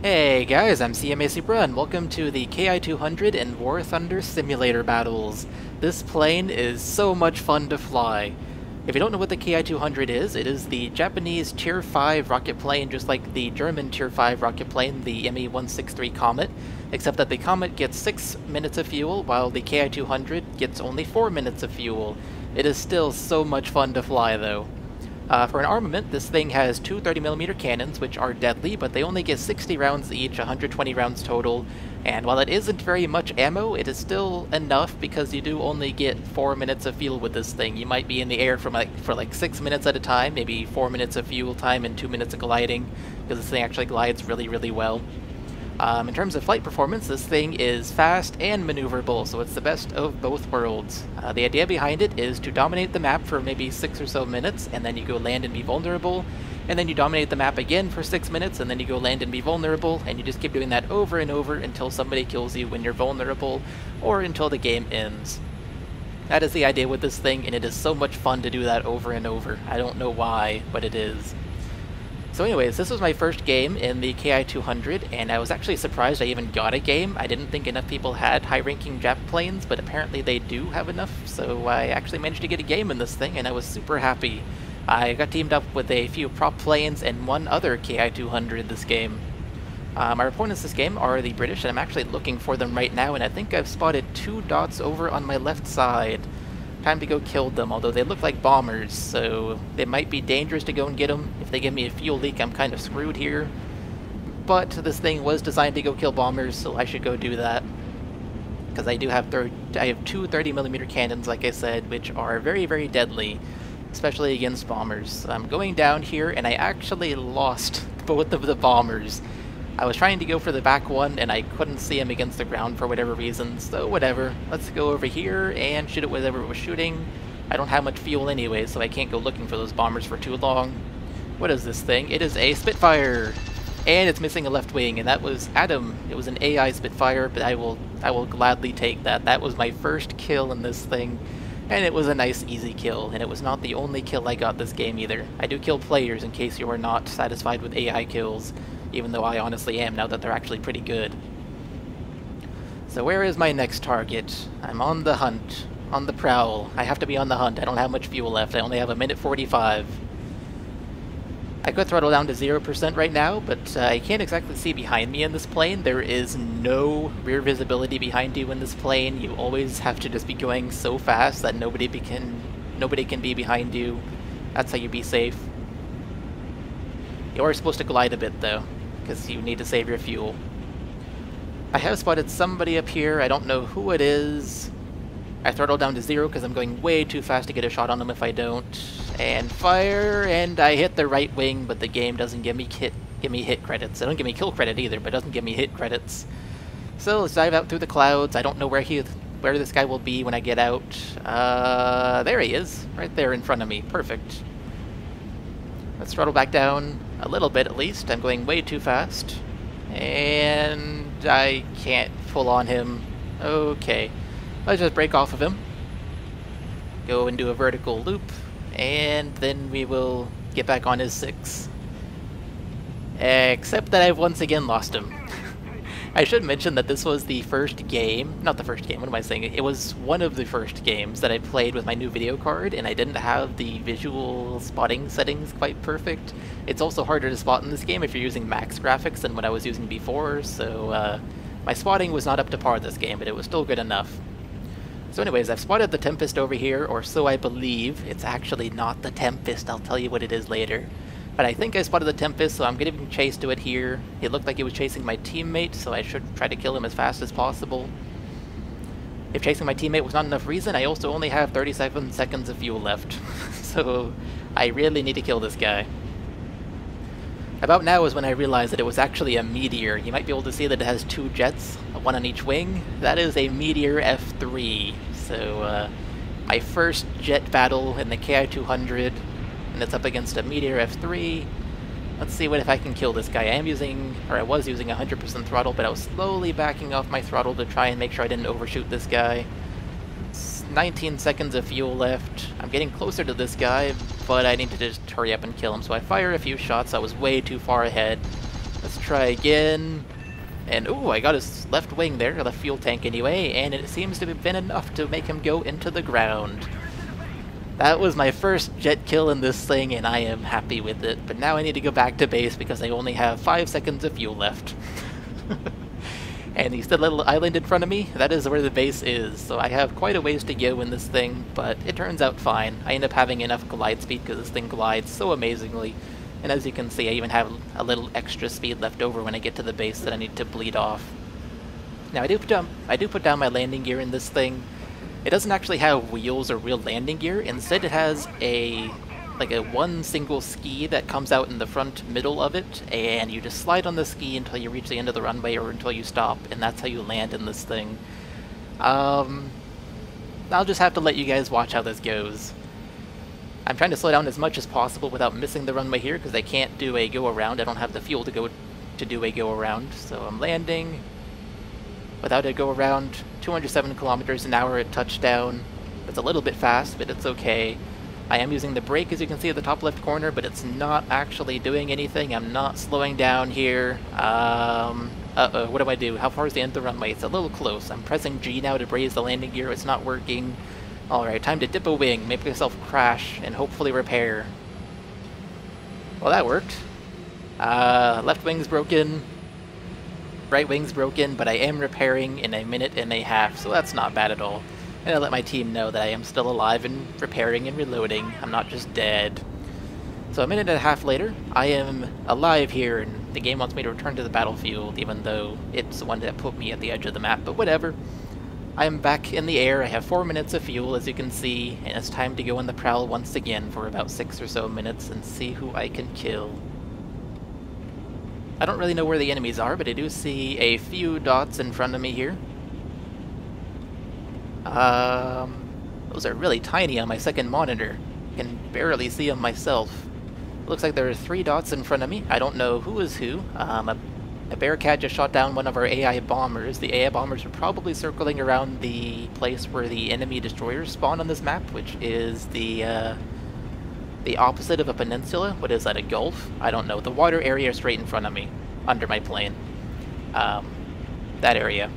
Hey guys, I'm cmasupra and welcome to the Ki-200 and War Thunder simulator battles. This plane is so much fun to fly. If you don't know what the Ki-200 is, it is the Japanese Tier 5 rocket plane, just like the German Tier 5 rocket plane, the Me-163 Komet, except that the Komet gets 6 minutes of fuel, while the Ki-200 gets only 4 minutes of fuel. It is still so much fun to fly though. For an armament, this thing has two 30mm cannons, which are deadly, but they only get 60 rounds each, 120 rounds total, and while it isn't very much ammo, it is still enough because you do only get 4 minutes of fuel with this thing. You might be in the air for like 6 minutes at a time, maybe 4 minutes of fuel time and 2 minutes of gliding, because this thing actually glides really well. In terms of flight performance, this thing is fast and maneuverable, so it's the best of both worlds. The idea behind it is to dominate the map for maybe 6 or so minutes, and then you go land and be vulnerable, and then you dominate the map again for 6 minutes, and then you go land and be vulnerable, and you just keep doing that over and over until somebody kills you when you're vulnerable, or until the game ends. That is the idea with this thing, and it is so much fun to do that over and over. I don't know why, but it is. So anyways, this was my first game in the Ki-200, and I was actually surprised I even got a game. I didn't think enough people had high-ranking Jap planes, but apparently they do have enough, so I actually managed to get a game in this thing, and I was super happy. I got teamed up with a few prop planes and one other Ki-200 this game. My opponents this game are the British, and I'm actually looking for them right now, and I think I've spotted 2 dots over on my left side. Time to go kill them, although they look like bombers, so they might be dangerous to go and get them. If they give me a fuel leak, I'm kind of screwed here. But this thing was designed to go kill bombers, so I should go do that. Because I do have I have two 30mm cannons, like I said, which are very deadly, especially against bombers. I'm going down here, and I actually lost both of the bombers. I was trying to go for the back one, and I couldn't see him against the ground for whatever reason, so whatever. Let's go over here and shoot it whatever it was shooting. I don't have much fuel anyway, so I can't go looking for those bombers for too long. What is this thing? It is a Spitfire! And it's missing a left wing, and that was Adam. It was an AI Spitfire, but I will gladly take that. That was my first kill in this thing, and it was a nice, easy kill, and it was not the only kill I got this game either. I do kill players in case you are not satisfied with AI kills, even though I honestly am now that they're actually pretty good. So where is my next target? I'm on the hunt. On the prowl. I have to be on the hunt. I don't have much fuel left. I only have 1:45. I could throttle down to 0% right now, but I can't exactly see behind me in this plane. There is no rear visibility behind you in this plane. You always have to just be going so fast that nobody can be behind you. That's how you be safe. You are supposed to glide a bit though, because you need to save your fuel. I have spotted somebody up here. I don't know who it is. I throttle down to 0 because I'm going way too fast to get a shot on them if I don't. And fire, and I hit the right wing, but the game doesn't give me hit credits. It doesn't give me kill credit either, but it doesn't give me hit credits. So let's dive out through the clouds. I don't know where this guy will be when I get out. There he is, right there in front of me. Perfect. Let's throttle back down a little bit at least. I'm going way too fast. And I can't pull on him. Okay. Let's just break off of him. Go and do a vertical loop. And then we will get back on his 6. Except that I've once again lost him. I should mention that this was the first game, not the first game, what am I saying? It was one of the first games that I played with my new video card, and I didn't have the visual spotting settings quite perfect. It's also harder to spot in this game if you're using max graphics than what I was using before, so my spotting was not up to par this game, but it was still good enough. So anyways, I've spotted the Tempest over here, or so I believe. It's actually not the Tempest, I'll tell you what it is later. But I think I spotted the Tempest, so I'm giving chase to it here. It looked like he was chasing my teammate, so I should try to kill him as fast as possible. If chasing my teammate was not enough reason, I also only have 37 seconds of fuel left. So I really need to kill this guy. About now is when I realized that it was actually a Meteor. You might be able to see that it has 2 jets, one on each wing. That is a Meteor F3. So my first jet battle in the Ki-200. And it's up against a Meteor F3. Let's see if I can kill this guy. I was using 100% throttle, but I was slowly backing off my throttle to try and make sure I didn't overshoot this guy. 19 seconds of fuel left. I'm getting closer to this guy, but I need to just hurry up and kill him. So I fire a few shots. I was way too far ahead. Let's try again. And ooh, I got his left wing there, left fuel tank anyway, and it seems to have been enough to make him go into the ground. That was my first jet kill in this thing, and I am happy with it. But now I need to go back to base because I only have 5 seconds of fuel left. And you see the little island in front of me? That is where the base is. So I have quite a ways to go in this thing, but it turns out fine. I end up having enough glide speed because this thing glides so amazingly. And as you can see, I even have a little extra speed left over when I get to the base that I need to bleed off. Now I do put down my landing gear in this thing. It doesn't actually have wheels or real landing gear. Instead it has like a one single ski that comes out in the front middle of it, and you just slide on the ski until you reach the end of the runway or until you stop, and that's how you land in this thing. I'll just have to let you guys watch how this goes. I'm trying to slow down as much as possible without missing the runway here because I can't do a go-around. I don't have the fuel to do a go-around, so I'm landing without a go-around. 207 kilometers an hour at touchdown. It's a little bit fast, but it's okay. I am using the brake, as you can see at the top left corner, but it's not actually doing anything. I'm not slowing down here. Uh-oh, what do I do? How far is the end of the runway? It's a little close. I'm pressing G now to raise the landing gear. It's not working. Alright, time to dip a wing, make myself crash, and hopefully repair. Well, that worked. Left wing's broken. Right wing's broken, but I am repairing in 1.5 minutes, so that's not bad at all. And I let my team know that I am still alive and repairing and reloading. I'm not just dead. So 1.5 minutes later, I am alive here, and the game wants me to return to the battlefield, even though it's the one that put me at the edge of the map, but whatever. I am back in the air. I have 4 minutes of fuel, as you can see, and it's time to go on the prowl once again for about 6 or so minutes and see who I can kill. I don't really know where the enemies are, but I do see a few dots in front of me here. Those are really tiny on my second monitor. I can barely see them myself. It looks like there are 3 dots in front of me. I don't know who is who. A Bearcat just shot down one of our AI bombers. The AI bombers are probably circling around the place where the enemy destroyers spawn on this map, which is the opposite of a peninsula. What is that, a gulf? I don't know. The water area straight in front of me, under my plane. That area.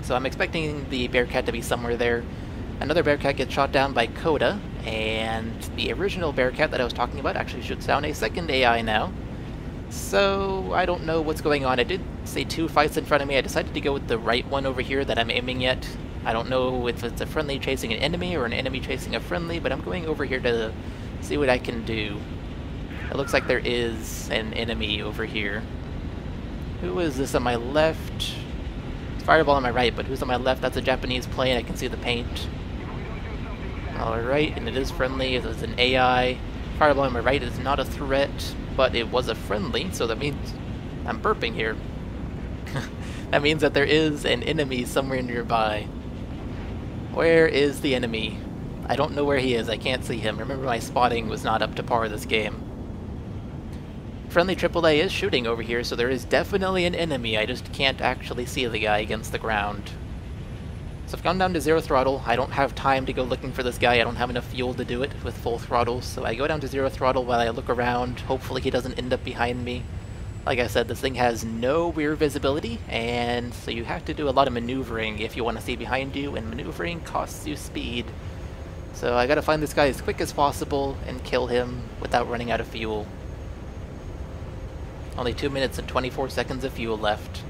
So I'm expecting the Bearcat to be somewhere there. Another Bearcat gets shot down by Coda, and the original Bearcat that I was talking about actually shoots down a second AI now. So I don't know what's going on. I did see 2 fights in front of me. I decided to go with the right one over here that I'm aiming at. I don't know if it's a friendly chasing an enemy or an enemy chasing a friendly, but I'm going over here to see what I can do. It looks like there is an enemy over here. Who is this on my left? It's Fireball on my right, but who's on my left? That's a Japanese plane. I can see the paint. Alright, and it is friendly. It is an AI. Fireball on my right is not a threat, but it was a friendly, so that means I'm burping here. That means that there is an enemy somewhere nearby. Where is the enemy? I don't know where he is. I can't see him. Remember, my spotting was not up to par this game. Friendly AAA is shooting over here, so there is definitely an enemy. I just can't actually see the guy against the ground. So I've gone down to 0 throttle. I don't have time to go looking for this guy. I don't have enough fuel to do it with full throttle, so I go down to 0 throttle while I look around. Hopefully he doesn't end up behind me. Like I said, this thing has no rear visibility, and so you have to do a lot of maneuvering if you want to see behind you, and maneuvering costs you speed. So I gotta find this guy as quick as possible and kill him without running out of fuel. Only 2 minutes and 24 seconds of fuel left.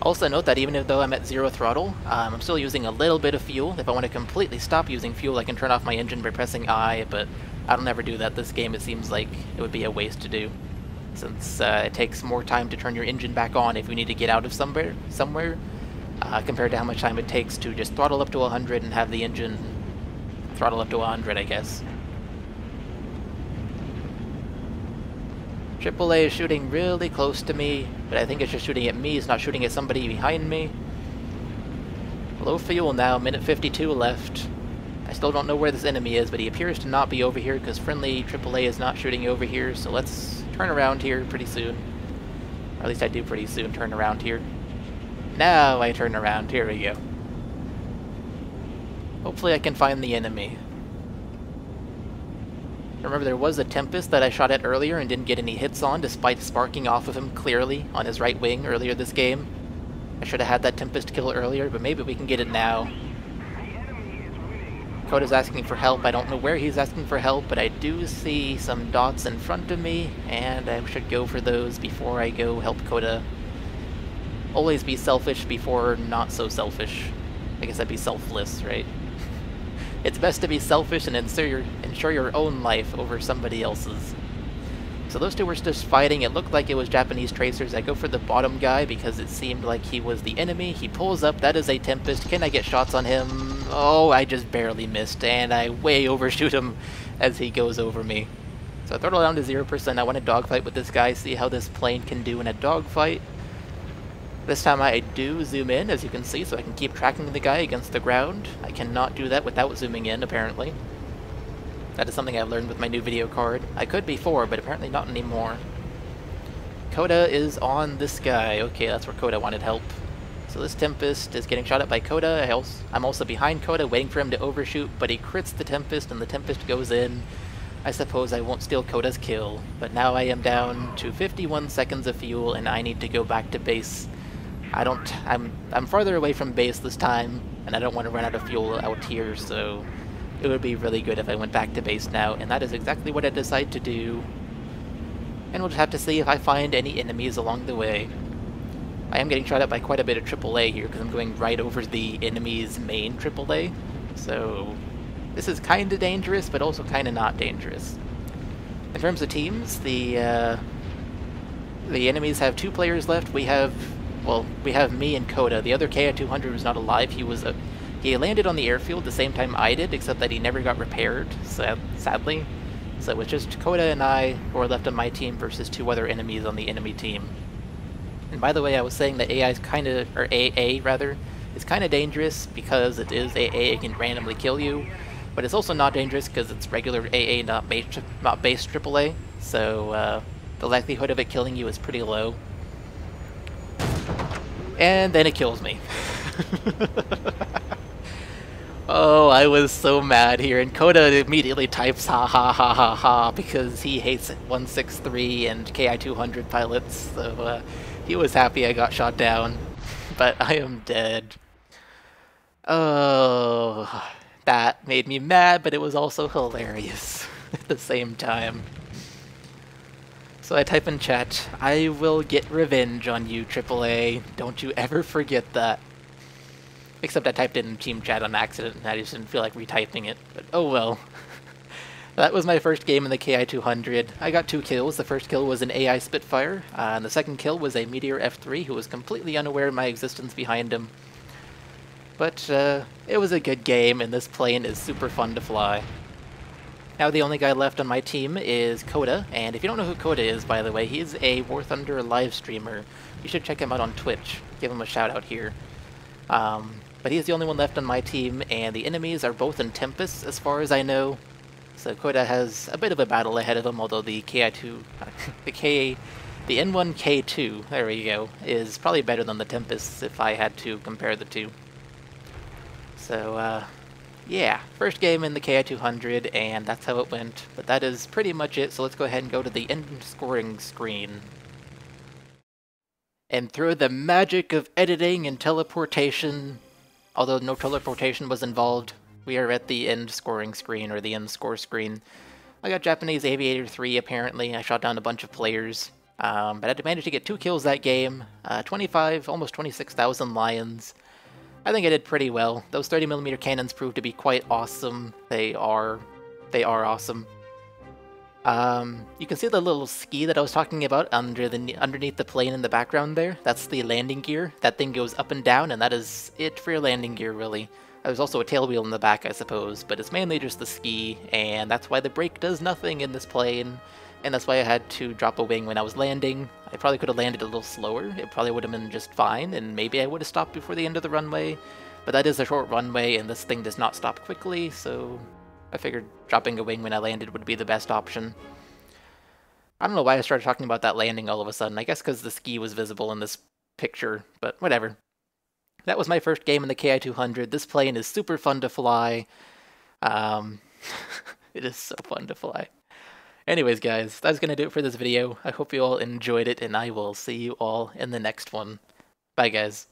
Also note that even though I'm at 0 throttle, I'm still using a little bit of fuel. If I want to completely stop using fuel, I can turn off my engine by pressing I, but I don't ever do that this game. It seems like it would be a waste to do, since it takes more time to turn your engine back on if you need to get out of somewhere, compared to how much time it takes to just throttle up to 100 and have the engine throttle up to 100, I guess. AAA is shooting really close to me, but I think it's just shooting at me. It's not shooting at somebody behind me. Low fuel now, minute 52 left. I still don't know where this enemy is, but he appears to not be over here because friendly AAA is not shooting over here, so let's turn around here pretty soon. Or at least I do pretty soon turn around here. Now I turn around. Here we go. Hopefully I can find the enemy. Remember, there was a Tempest that I shot at earlier and didn't get any hits on, despite sparking off of him clearly on his right wing earlier this game. I should have had that Tempest kill earlier, but maybe we can get it now. Koda's asking for help. I don't know where he's asking for help, but I do see some dots in front of me, and I should go for those before I go help Koda. Always be selfish before not so selfish. I guess that'd be selfless, right? It's best to be selfish and ensure your own life over somebody else's. So those two were just fighting. It looked like it was Japanese tracers. I go for the bottom guy because it seemed like he was the enemy. He pulls up. That is a Tempest. Can I get shots on him? Oh, I just barely missed, and I way overshoot him as he goes over me. So I throttle down to 0%. I want to dogfight with this guy, see how this plane can do in a dogfight. This time I do zoom in, as you can see, so I can keep tracking the guy against the ground. I cannot do that without zooming in, apparently. That is something I've learned with my new video card. I could before, but apparently not anymore. Koda is on this guy. Okay, that's where Koda wanted help. So this Tempest is getting shot at by Koda. I'm also behind Koda, waiting for him to overshoot, but he crits the Tempest, and the Tempest goes in. I suppose I won't steal Koda's kill, but now I am down to 51 seconds of fuel, and I need to go back to base. I'm farther away from base this time, and I don't want to run out of fuel out here, so it would be really good if I went back to base now, and that is exactly what I decide to do. And we'll just have to see if I find any enemies along the way. I am getting shot at by quite a bit of AAA here, because I'm going right over the enemy's main AAA, so this is kind of dangerous, but also kind of not dangerous. In terms of teams, the enemies have 2 players left. We have me and Koda. The other Ki-200 was not alive. He landed on the airfield the same time I did, except that he never got repaired, sadly. So it was just Koda and I who are left on my team versus 2 other enemies on the enemy team. And by the way, I was saying that AA is kind of dangerous because it is AA, it can randomly kill you, but it's also not dangerous because it's regular AA, not base AAA, so the likelihood of it killing you is pretty low. And then it kills me. Oh, I was so mad here, and Koda immediately types ha ha ha ha ha because he hates 163 and Ki-200 pilots, so he was happy I got shot down. But I am dead. Oh, that made me mad, but it was also hilarious at the same time. So I type in chat, I will get revenge on you, AAA. Don't you ever forget that. Except I typed it in team chat on accident, and I just didn't feel like retyping it. But oh well. That was my first game in the Ki-200. I got 2 kills. The first kill was an AI Spitfire, and the second kill was a Meteor F3 who was completely unaware of my existence behind him. But it was a good game, and this plane is super fun to fly. Now the only guy left on my team is Koda, and if you don't know who Koda is, by the way, he's a War Thunder live streamer. You should check him out on Twitch. Give him a shout out here. But he's the only one left on my team, and the enemies are both in Tempest, as far as I know. So Koda has a bit of a battle ahead of him, although the the N1K2, there we go, is probably better than the Tempest if I had to compare the two. So, yeah, first game in the Ki-200, and that's how it went. But that is pretty much it, so let's go ahead and go to the end scoring screen. And through the magic of editing and teleportation, although no teleportation was involved, we are at the end scoring screen, or the end score screen. I got Japanese Aviator 3, apparently. I shot down a bunch of players. But I managed to get 2 kills that game, 25, almost 26,000 lions. I think I did pretty well. Those 30mm cannons proved to be quite awesome. They are awesome. You can see the little ski that I was talking about underneath the plane in the background there. That's the landing gear. That thing goes up and down, and that is it for your landing gear, really. There's also a tail wheel in the back, I suppose, but it's mainly just the ski, and that's why the brake does nothing in this plane, and that's why I had to drop a wing when I was landing. I probably could have landed a little slower. It probably would have been just fine, and maybe I would have stopped before the end of the runway, but that is a short runway, and this thing does not stop quickly, so I figured dropping a wing when I landed would be the best option. I don't know why I started talking about that landing all of a sudden. I guess because the ski was visible in this picture, but whatever. That was my first game in the Ki-200. This plane is super fun to fly. It is so fun to fly. Anyways, guys, that's gonna do it for this video. I hope you all enjoyed it, and I will see you all in the next one. Bye, guys.